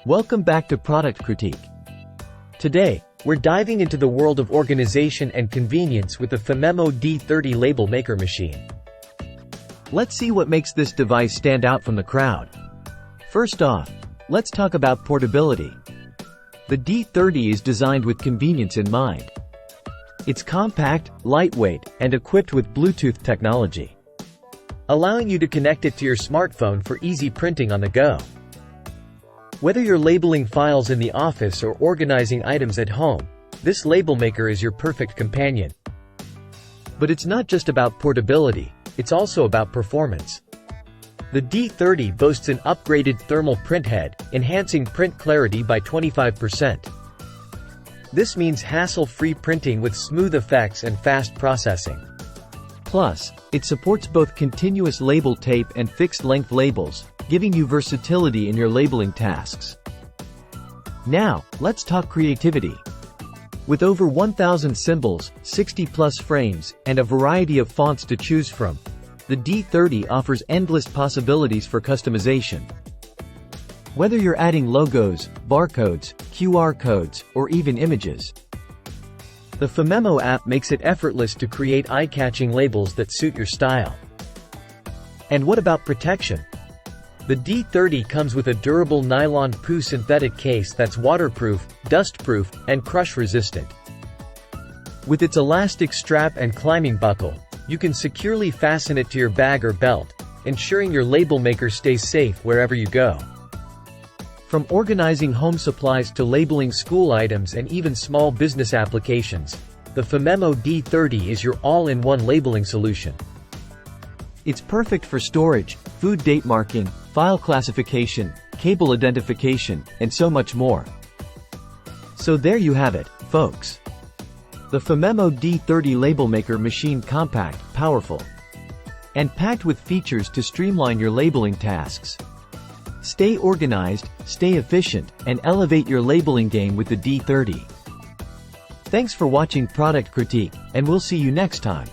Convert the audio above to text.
Welcome back to Product Critique. Today, we're diving into the world of organization and convenience with the Phomemo D30 label maker machine. Let's see what makes this device stand out from the crowd. First off, let's talk about portability. The D30 is designed with convenience in mind. It's compact, lightweight, and equipped with Bluetooth technology, allowing you to connect it to your smartphone for easy printing on the go. Whether you're labeling files in the office or organizing items at home, this label maker is your perfect companion. But it's not just about portability, it's also about performance. The D30 boasts an upgraded thermal print head, enhancing print clarity by 25%. This means hassle-free printing with smooth effects and fast processing. Plus, it supports both continuous label tape and fixed-length labels, giving you versatility in your labeling tasks. Now, let's talk creativity. With over 1,000 symbols, 60-plus frames, and a variety of fonts to choose from, the D30 offers endless possibilities for customization. Whether you're adding logos, barcodes, QR codes, or even images, the Phomemo app makes it effortless to create eye-catching labels that suit your style. And what about protection? The D30 comes with a durable nylon PU synthetic case that's waterproof, dustproof, and crush-resistant. With its elastic strap and climbing buckle, you can securely fasten it to your bag or belt, ensuring your label maker stays safe wherever you go. From organizing home supplies to labeling school items and even small business applications, the Phomemo D30 is your all-in-one labeling solution. It's perfect for storage, food date marking, file classification, cable identification, and so much more. So there you have it, folks. The Phomemo D30 label maker machine, compact, powerful, and packed with features to streamline your labeling tasks. Stay organized, stay efficient, and elevate your labeling game with the D30. Thanks for watching Product Critique, and we'll see you next time.